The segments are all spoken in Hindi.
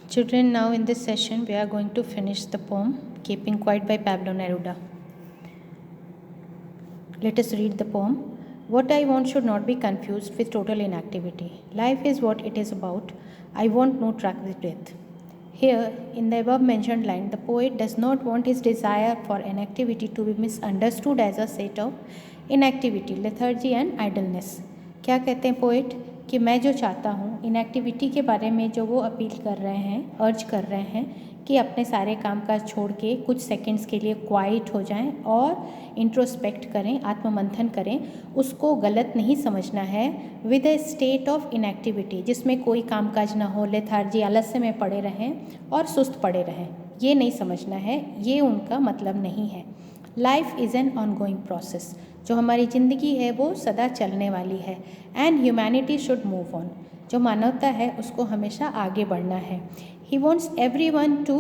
Children, now in this session we are going to finish the poem Keeping Quiet by Pablo Neruda. Let us read the poem. What I want should not be confused with total inactivity. Life is what it is about. I want no track with death. Here, in the above mentioned line, the poet does not want his desire for inactivity to be misunderstood as a state of inactivity, lethargy and idleness. क्या कहते हैं पोएट कि मैं जो चाहता हूँ इनएक्टिविटी के बारे में जो वो अपील कर रहे हैं, अर्ज कर रहे हैं कि अपने सारे काम काज छोड़ के कुछ सेकंड्स के लिए क्वाइट हो जाएं और इंट्रोस्पेक्ट करें, आत्ममंथन करें, उसको गलत नहीं समझना है with A state of inactivity, जिसमें कोई कामकाज ना हो, लेथार्जी आलस्य में पड़े रहें और सुस्त पड़े रहें, ये नहीं समझना है, ये उनका मतलब नहीं है। Life is an ongoing process, जो हमारी ज़िंदगी है वो सदा चलने वाली है। And humanity should move on, जो मानवता है उसको हमेशा आगे बढ़ना है। He wants every one two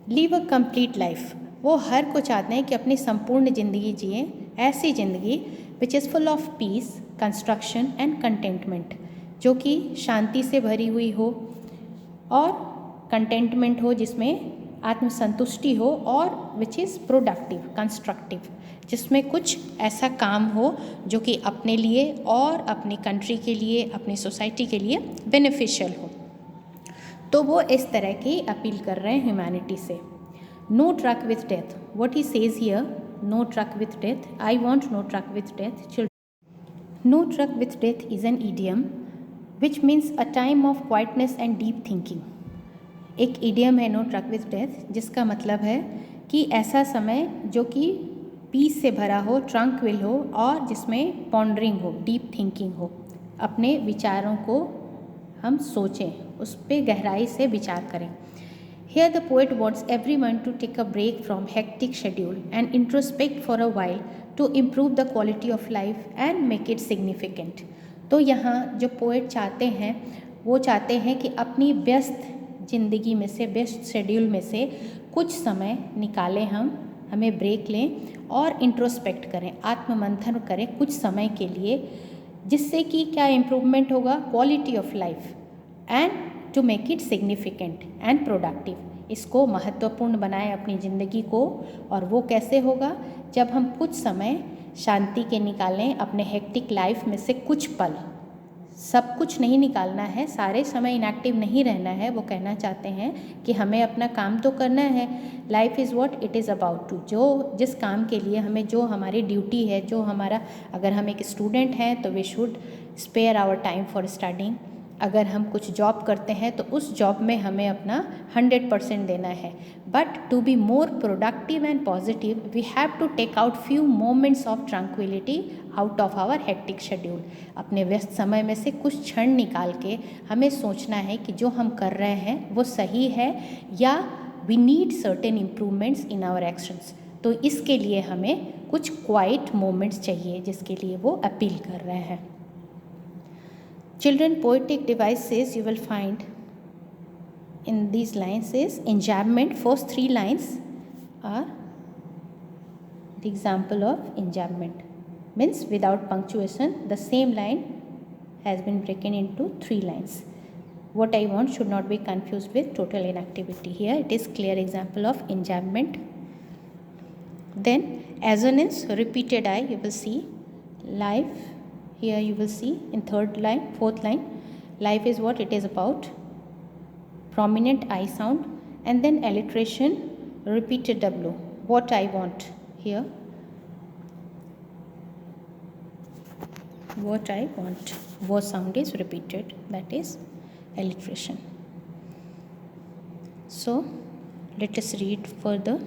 live a complete life, वो हर को चाहते हैं कि अपनी संपूर्ण ज़िंदगी जिए, ऐसी ज़िंदगी which is full of peace, construction and contentment, जो कि शांति से भरी हुई हो और कंटेंटमेंट हो, जिसमें आत्मसंतुष्टि हो, और विच इज़ प्रोडक्टिव, कंस्ट्रक्टिव, जिसमें कुछ ऐसा काम हो जो कि अपने लिए और अपनी कंट्री के लिए, अपनी सोसाइटी के लिए बेनिफिशियल हो। तो वो इस तरह की अपील कर रहे हैं ह्यूमैनिटी से। No truck with death, what he says here, no truck with death, I want no truck with death. Children, no truck with death is an idiom which means a time of quietness and deep thinking. एक ईडियम है नो ट्रक विथ डेथ, जिसका मतलब है कि ऐसा समय जो कि पीस से भरा हो, ट्रंक्विल हो, और जिसमें पॉन्डरिंग हो, डीप थिंकिंग हो, अपने विचारों को हम सोचें, उस पर गहराई से विचार करें। Here the poet wants everyone to take a break from hectic schedule and introspect for a while to improve the quality of life and make it significant. तो यहाँ जो पोएट चाहते हैं वो चाहते हैं कि अपनी व्यस्त ज़िंदगी में से, व्यस्त शेड्यूल में से कुछ समय निकालें, हमें ब्रेक लें और इंट्रोस्पेक्ट करें, आत्ममंथन करें कुछ समय के लिए, जिससे कि क्या इम्प्रूवमेंट होगा, quality of life, and to make it significant and productive, इसको महत्वपूर्ण बनाएं अपनी ज़िंदगी को। और वो कैसे होगा, जब हम कुछ समय शांति के निकालें अपने हेक्टिक लाइफ में से कुछ पल। सब कुछ नहीं निकालना है, सारे समय इनएक्टिव नहीं रहना है। वो कहना चाहते हैं कि हमें अपना काम तो करना है, life is what it is about to, जो जिस काम के लिए हमें, जो हमारी ड्यूटी है, जो हमारा, अगर हम एक स्टूडेंट हैं तो we should spare our time for studying. अगर हम कुछ जॉब करते हैं तो उस जॉब में हमें अपना 100% देना है। But to be more productive and positive we have to take out few moments of tranquillity out of our hectic schedule. अपने व्यस्त समय में से कुछ क्षण निकाल के हमें सोचना है कि जो हम कर रहे हैं वो सही है, या we need certain improvements in our actions. तो इसके लिए हमें कुछ क्वाइट मोमेंट्स चाहिए, जिसके लिए वो अपील कर रहे हैं। Children, poetic devices you will find in these lines is enjambment. First three lines are the example of enjambment. Means without punctuation, the same line has been broken into 3 lines. What I want should not be confused with total inactivity. Here it is clear example of enjambment. Then assonance, repeated I, you will see life. Here you will see in third line, fourth line, life is what it is about, prominent I sound, and then alliteration, repeated W, what I want. Here what I want, wo sound is repeated, that is alliteration. So let us read further.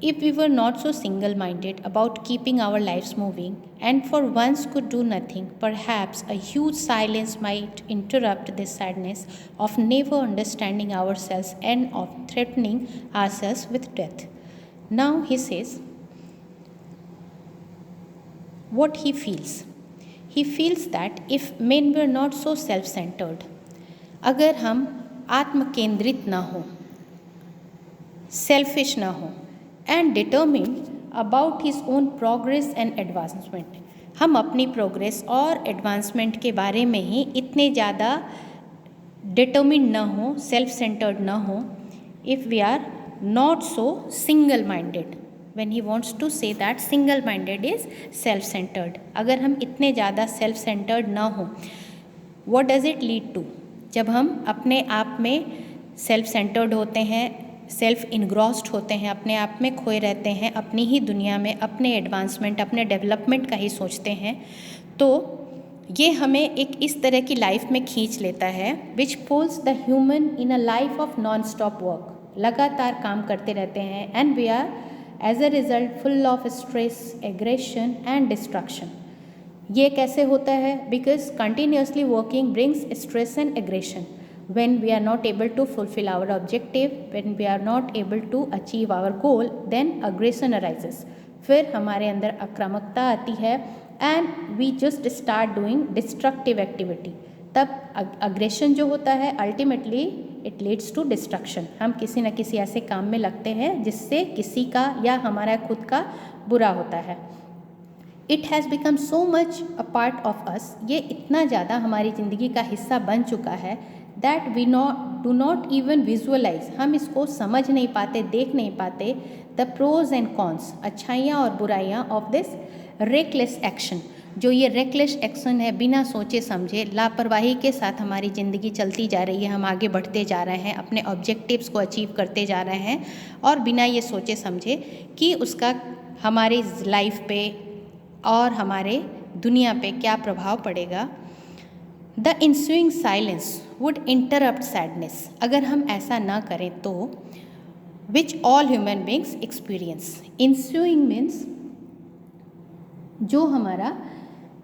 If we were not so single-minded about keeping our lives moving, and for once could do nothing, perhaps a huge silence might interrupt this sadness of never understanding ourselves and of threatening ourselves with death. Now he says what he feels. He feels that if men were not so self-centered, अगर हम आत्मकेंद्रित ना हो, सेल्फिश ना हो, and determined about his own progress and advancement, हम अपनी प्रोग्रेस और एडवांसमेंट के बारे में ही इतने ज़्यादा डिटर्मिन्ड ना हो, सेल्फ सेंटर्ड ना हो, if we are not so single minded. When he wants to say that single minded is self centered, अगर हम इतने ज़्यादा सेल्फ सेंटर्ड ना हो, what does it lead to? जब हम अपने आप में सेल्फ सेंटर्ड होते हैं, सेल्फ इनग्रॉस्ड होते हैं, अपने आप में खोए रहते हैं, अपनी ही दुनिया में अपने एडवांसमेंट, अपने डेवलपमेंट का ही सोचते हैं, तो ये हमें एक इस तरह की लाइफ में खींच लेता है which pulls the human in a life of non stop work. लगातार काम करते रहते हैं and we are as a result full of stress, aggression and destruction. ये कैसे होता है? Because continuously working brings stress and aggression. when we are not able to fulfill our objective, when we are not able to achieve our goal, then aggression arises. फिर हमारे अंदर आक्रामकता आती है and we just start doing destructive activity. तब अग्रेशन जो होता है ultimately it leads to destruction. हम किसी न किसी ऐसे काम में लगते हैं जिससे किसी का या हमारा खुद का बुरा होता है. It has become so much a part of us. ये इतना ज़्यादा हमारी ज़िंदगी का हिस्सा बन चुका है that we do not even visualise. हम इसको समझ नहीं पाते, देख नहीं पाते द प्रोज एंड कॉन्स, अच्छाइयाँ और बुराइयाँ ऑफ दिस रेकलेस एक्शन. जो ये रेकलेस एक्शन है, बिना सोचे समझे लापरवाही के साथ हमारी ज़िंदगी चलती जा रही है. हम आगे बढ़ते जा रहे हैं, अपने ऑब्जेक्टिव्स को अचीव करते जा रहे हैं और बिना ये सोचे समझे कि उसका हमारी लाइफ पे और हमारे दुनिया पे क्या प्रभाव पड़ेगा. The ensuing silence would interrupt sadness. अगर हम ऐसा ना करें तो which all human beings experience. Ensuing means जो हमारा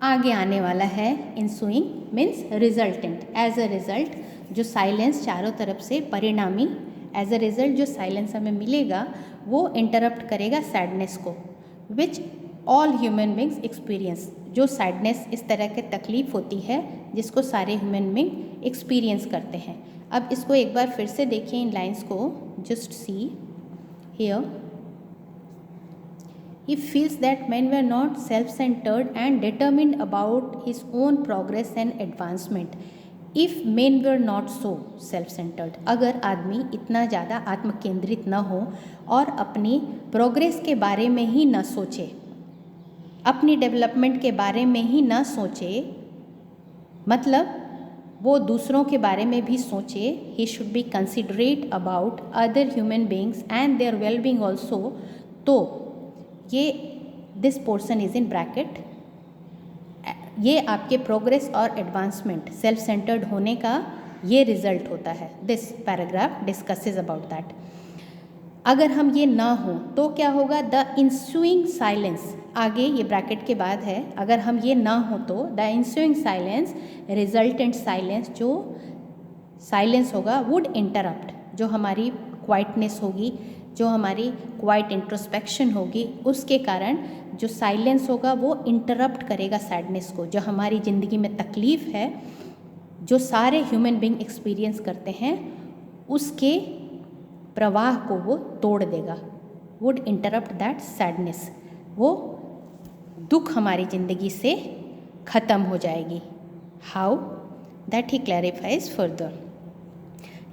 आगे आने वाला है, ensuing means resultant. As a result जो साइलेंस चारों तरफ से परिणामी, एज अ रिजल्ट जो साइलेंस हमें मिलेगा वो इंटरप्ट करेगा सैडनेस को. Which all human beings experience. जो सैडनेस इस तरह की तकलीफ़ होती है जिसको सारे ह्यूमन बींग एक्सपीरियंस करते हैं. अब इसको एक बार फिर से देखिए इन लाइन्स को. Just see here. He feels that men were not self-centered and determined about his own progress and advancement. If men were not so self-centered, अगर आदमी इतना ज़्यादा आत्मकेंद्रित न हो और अपनी प्रोग्रेस के बारे में ही न सोचे, अपनी डेवलपमेंट के बारे में ही न सोचे, मतलब वो दूसरों के बारे में भी सोचे. He should be considerate about other human beings and their wellbeing also. तो ये this portion is in bracket. ये आपके प्रोग्रेस और एडवांसमेंट, सेल्फ सेंटर्ड होने का ये रिजल्ट होता है. This paragraph discusses about that. अगर हम ये ना हो तो क्या होगा? द इंस्यूइंग साइलेंस, आगे ये ब्रैकेट के बाद है. अगर हम ये ना हो तो the ensuing silence, resultant silence, जो साइलेंस होगा वुड इंटरप्ट. जो हमारी क्वाइटनेस होगी, जो हमारी क्वाइट इंट्रोस्पेक्शन होगी, उसके कारण जो साइलेंस होगा वो इंटरप्ट करेगा सैडनेस को. जो हमारी ज़िंदगी में तकलीफ़ है, जो सारे ह्यूमन बींग एक्सपीरियंस करते हैं, उसके प्रवाह को वो तोड़ देगा. Would interrupt that sadness. वो दुख हमारी ज़िंदगी से ख़त्म हो जाएगी. How? That he clarifies further.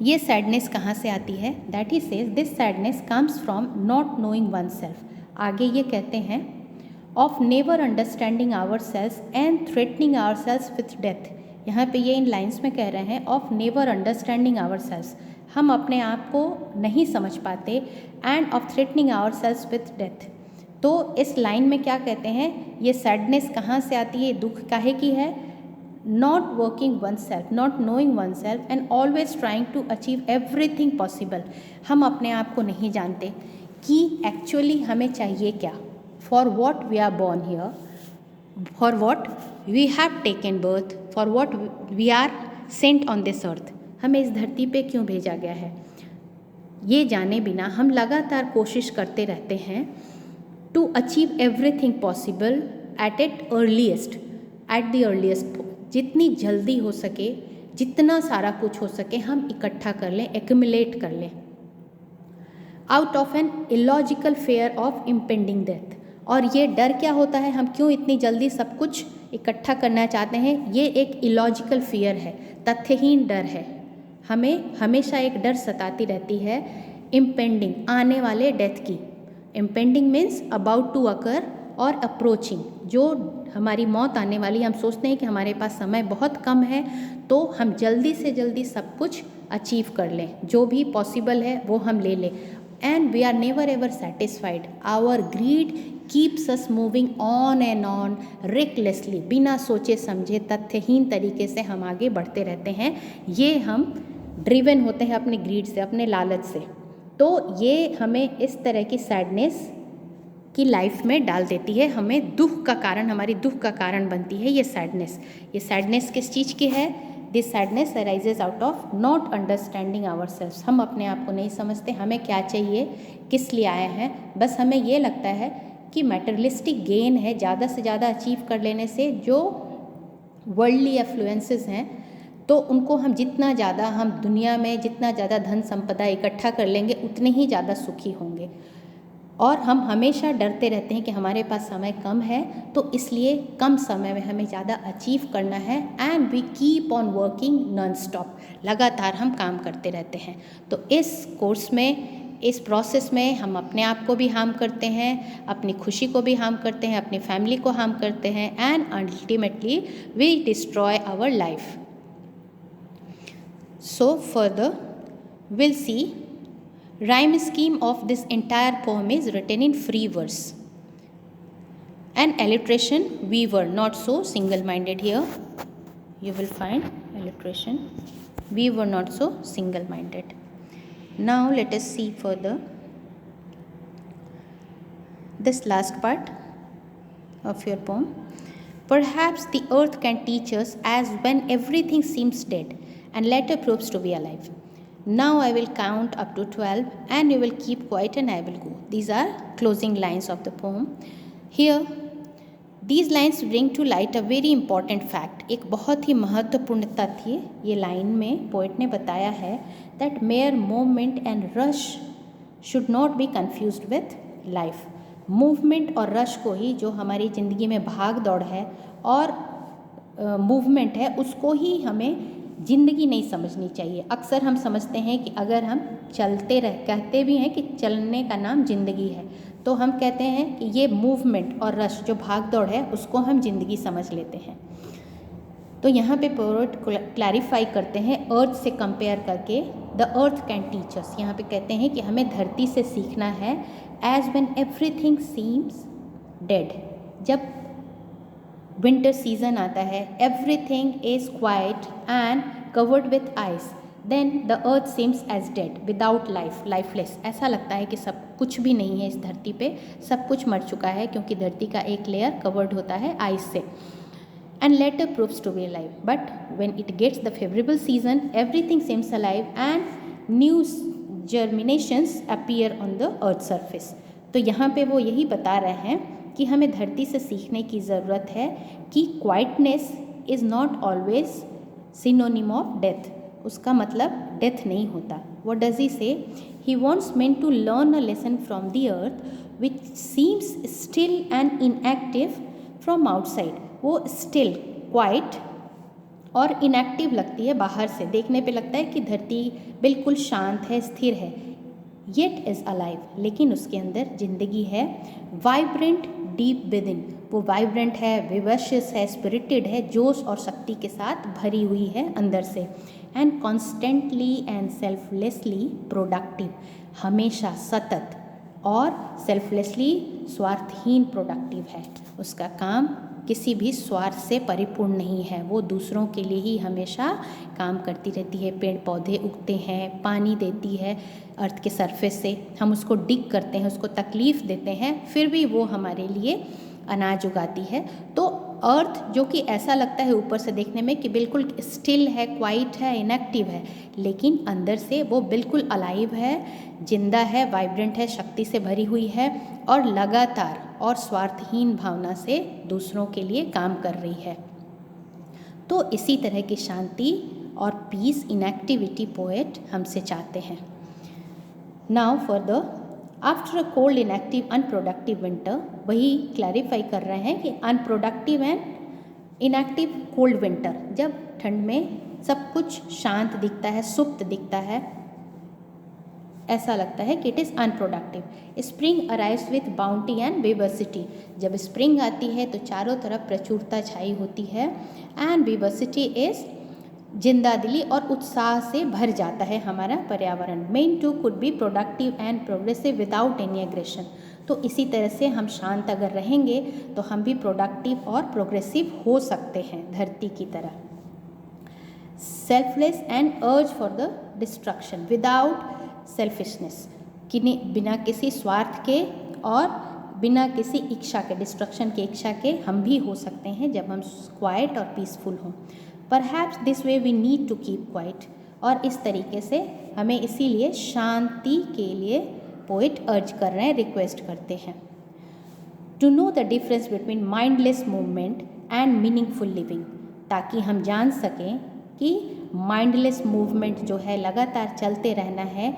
ये सैडनेस कहाँ से आती है? That he says this sadness comes from not knowing oneself. आगे ये कहते हैं of never understanding ourselves and threatening ourselves with death. यहाँ पे ये इन लाइन्स में कह रहे हैं of never understanding ourselves, हम अपने आप को नहीं समझ पाते, and of threatening ourselves with death. तो इस लाइन में क्या कहते हैं? ये सैडनेस कहाँ से आती है, दुख काहे की है? not working oneself, not knowing oneself and always trying to achieve everything possible. हम अपने आप को नहीं जानते कि एक्चुअली हमें चाहिए क्या. for what we are born here, for what we have taken birth, for what we are sent on this earth. हमें इस धरती पे क्यों भेजा गया है, ये जाने बिना हम लगातार कोशिश करते रहते हैं to achieve everything possible at the earliest. जितनी जल्दी हो सके, जितना सारा कुछ हो सके हम इकट्ठा कर लें, एक्यूमुलेट कर लें. Out of an illogical fear of impending death. और ये डर क्या होता है, हम क्यों इतनी जल्दी सब कुछ इकट्ठा करना चाहते हैं? ये एक इलॉजिकल फियर है, तथ्यहीन डर है. हमें हमेशा एक डर सताती रहती है इम्पेंडिंग, आने वाले डेथ की। Impending means about to occur और अप्रोचिंग, जो हमारी मौत आने वाली, हम सोचते हैं कि हमारे पास समय बहुत कम है तो हम जल्दी से जल्दी सब कुछ अचीव कर लें, जो भी पॉसिबल है वो हम ले लें। And we are never ever satisfied, our greed keeps us moving on and on recklessly, बिना सोचे समझे तथ्यहीन तरीके से हम आगे बढ़ते रहते हैं। ये हम ड्रिवन होते हैं अपने ग्रीड से, अपने लालच से। तो ये हमें इस तरह की सैडनेस की लाइफ में डाल देती है, हमें दुख का कारण, हमारी दुख का कारण बनती है ये सैडनेस। ये सैडनेस किस चीज़ की है? This sadness arises out of not understanding ourselves. हम अपने आप को नहीं समझते, हमें क्या चाहिए, किस लिए आए हैं। बस हमें ये लगता है कि मैटेरियलिस्टिक गेन है, ज़्यादा से ज़्यादा अचीव कर लेने से जो वर्ल्डली एफ्लुएंसेस हैं, तो उनको हम जितना ज़्यादा, हम दुनिया में जितना ज़्यादा धन संपदा इकट्ठा कर लेंगे उतने ही ज़्यादा सुखी होंगे। और हम हमेशा डरते रहते हैं कि हमारे पास समय कम है, तो इसलिए कम समय में हमें ज़्यादा अचीव करना है। And we keep on working non stop, लगातार हम काम करते रहते हैं। तो इस कोर्स में, इस प्रोसेस में हम अपने आप को भी हार्म करते हैं, अपनी खुशी को भी हार्म करते हैं, अपनी फैमिली को हार्म करते हैं, and ultimately we destroy our life. So further we'll see rhyme scheme of this entire poem is written in free verse. And alliteration, we were not so single-minded here. You will find alliteration, we were not so single-minded. Now let us see further this last part of your poem. Perhaps the earth can teach us as when everything seems dead and later proves to be alive. Now I will count up to 12 and you will keep quiet and I will go. These are closing lines of the poem. Here, these lines bring to light a very important fact. एक बहुत ही महत्वपूर्ण तथ्य ये लाइन में पोएट ने बताया है, that mere movement and rush should not be confused with life. Movement और रश को ही, जो हमारी ज़िंदगी में भाग दौड़ है और मूवमेंट है, उसको ही हमें ज़िंदगी नहीं समझनी चाहिए। अक्सर हम समझते हैं कि अगर हम चलते रह, कहते भी हैं कि चलने का नाम ज़िंदगी है, तो हम कहते हैं कि ये मूवमेंट और रश, जो भाग दौड़ है, उसको हम ज़िंदगी समझ लेते हैं। तो यहाँ पे पोएट क्लैरिफाई करते हैं अर्थ से कंपेयर करके, द अर्थ कैन टीच अस। यहाँ पे कहते हैं कि हमें धरती से सीखना है, as when everything seems dead, जब विंटर सीजन आता है, everything is quiet and covered with ice, then the earth seems as dead without life, lifeless. ऐसा लगता है कि सब कुछ भी नहीं है इस धरती पे, सब कुछ मर चुका है, क्योंकि धरती का एक लेयर कवर्ड होता है आइस से। And later proves to be alive, but when it gets the favorable season, everything seems alive and new germinations appear on the earth's surface. तो यहाँ पे वो यही बता रहे हैं कि हमें धरती से सीखने की ज़रूरत है कि quietness is not always synonym of death. उसका मतलब डेथ नहीं होता। What does he say? He wants men to learn a lesson from the earth which seems still and inactive from outside. वो स्टिल, क्वाइट और इनएक्टिव लगती है बाहर से, देखने पे लगता है कि धरती बिल्कुल शांत है, स्थिर है, येट इज़ अलाइव, लेकिन उसके अंदर जिंदगी है। वाइब्रेंट डीप विद इन, वो वाइब्रेंट है, विवशियस है, स्पिरिटेड है, जोश और शक्ति के साथ भरी हुई है अंदर से। And constantly and selflessly productive, हमेशा सतत और सेल्फलेसली स्वार्थहीन प्रोडक्टिव है। उसका काम किसी भी स्वार्थ से परिपूर्ण नहीं है, वो दूसरों के लिए ही हमेशा काम करती रहती है। पेड़ पौधे उगते हैं, पानी देती है अर्थ के सरफेस से, हम उसको डिग करते हैं, उसको तकलीफ़ देते हैं, फिर भी वो हमारे लिए अनाज उगाती है। तो अर्थ जो कि ऐसा लगता है ऊपर से देखने में कि बिल्कुल स्टिल है, क्वाइट है, इनएक्टिव है, लेकिन अंदर से वो बिल्कुल अलाइव है, जिंदा है, वाइब्रेंट है, शक्ति से भरी हुई है और लगातार और स्वार्थहीन भावना से दूसरों के लिए काम कर रही है। तो इसी तरह की शांति और पीस, इनएक्टिविटी पोएट हमसे चाहते हैं। Now further, after a cold inactive unproductive winter, वही क्लैरिफाई कर रहे हैं कि unproductive and inactive cold winter, जब ठंड में सब कुछ शांत दिखता है, सुप्त दिखता है, ऐसा लगता है कि it is unproductive. Spring arrives with bounty and diversity. जब स्प्रिंग आती है तो चारों तरफ प्रचुरता छाई होती है। एंड विवर्सिटी इज जिंदादिली और उत्साह से भर जाता है हमारा पर्यावरण। Men too could be productive and progressive without any aggression. तो इसी तरह से हम शांत अगर रहेंगे तो हम भी प्रोडक्टिव और प्रोग्रेसिव हो सकते हैं धरती की तरह। Selfless and urge for the destruction without selfishness, बिना किसी स्वार्थ के और बिना किसी इच्छा के, डिस्ट्रक्शन की इच्छा के हम भी हो सकते हैं जब हम क्वाइट और पीसफुल हों। Perhaps this way we need to keep quiet, और इस तरीके से हमें इसीलिए शांति के लिए पोइट अर्ज कर रहे हैं, रिक्वेस्ट करते हैं। To know the difference between mindless movement and meaningful living, ताकि हम जान सकें कि माइंडलेस मूवमेंट जो है लगातार चलते रहना है,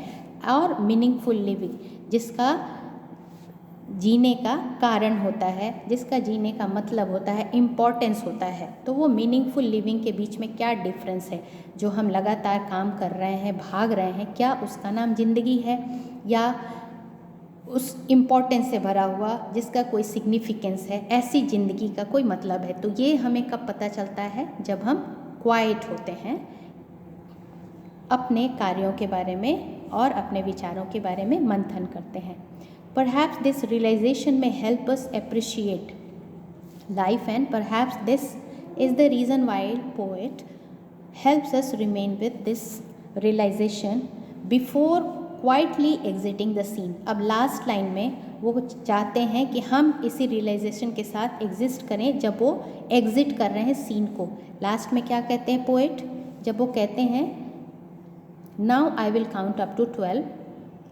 और मीनिंगफुल लिविंग जिसका जीने का कारण होता है, जिसका जीने का मतलब होता है, इम्पोर्टेंस होता है। तो वो मीनिंगफुल लिविंग के बीच में क्या डिफरेंस है? जो हम लगातार काम कर रहे हैं, भाग रहे हैं, क्या उसका नाम जिंदगी है, या उस इम्पोर्टेंस से भरा हुआ जिसका कोई सिग्निफिकेंस है, ऐसी ज़िंदगी का कोई मतलब है? तो ये हमें कब पता चलता है? जब हम क्वाइट होते हैं, अपने कार्यों के बारे में और अपने विचारों के बारे में मंथन करते हैं। Perhaps this realization may help us appreciate life, and perhaps this is the reason why poet helps us remain with this realization before quietly exiting the scene. अब लास्ट लाइन में वो चाहते हैं कि हम इसी रियलाइजेशन के साथ एग्जिस्ट करें जब वो एग्जिट कर रहे हैं सीन को। लास्ट में क्या कहते हैं पोएट? जब वो कहते हैं Now I will count up to 12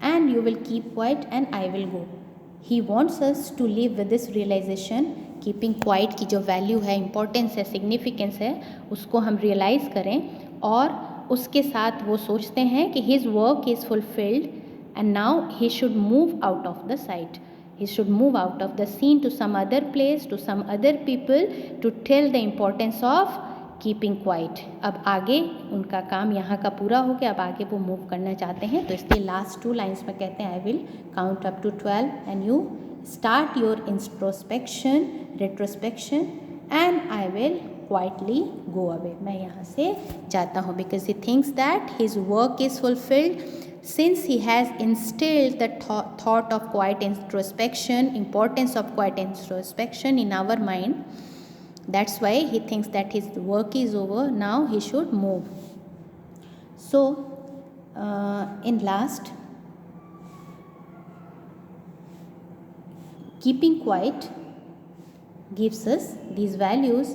and you will keep quiet and I will go. He wants us to live with this realization, keeping quiet की जो वैल्यू है, इम्पोर्टेंस है, सिग्निफिकेंस है, उसको हम रियलाइज़ करें, और उसके साथ वो सोचते हैं कि his work is fulfilled and now he should move out of the sight. He should move out of the scene to some other place, to some other people, to tell the importance of keeping quiet. अब आगे उनका काम यहाँ का पूरा हो गया, अब आगे वो मूव करना चाहते हैं, तो इसलिए लास्ट 2 लाइन्स में कहते हैं I will count up to 12 and you start your introspection, retrospection, and I will quietly go away. मैं यहाँ से जाता हूँ because he thinks that his work is fulfilled since he has instilled the thought of quiet introspection, importance of quiet introspection in our mind. That's why he thinks that his work is over, now he should move. So in last, keeping quiet gives us these values,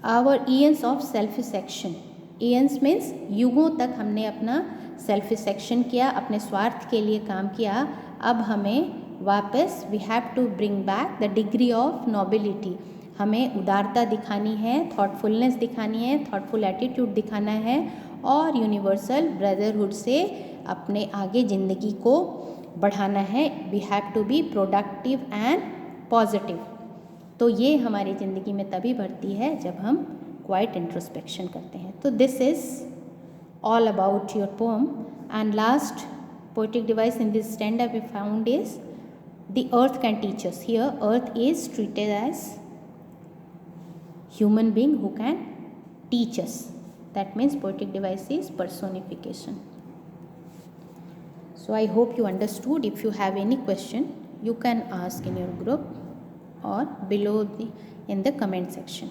our eons of self-section. eons means युगों तक हमने अपना सेल्फ-सेक्शन किया, अपने स्वार्थ के लिए काम किया। अब हमें वापस we have to bring back the degree of nobility. हमें उदारता दिखानी है, थॉटफुलनेस दिखानी है, थॉटफुल एटीट्यूड दिखाना है, और यूनिवर्सल ब्रदरहुड से अपने आगे ज़िंदगी को बढ़ाना है। We have to be productive and positive. तो ये हमारी ज़िंदगी में तभी बढ़ती है जब हम क्वाइट इंट्रोस्पेक्शन करते हैं। तो this is all about your poem, and last poetic device in this stand we found is the earth can teach us. Here earth is treated as human being who can teach us. That means poetic device is personification. So I hope you understood. If you have any question, you can ask in your group or below in the comment section.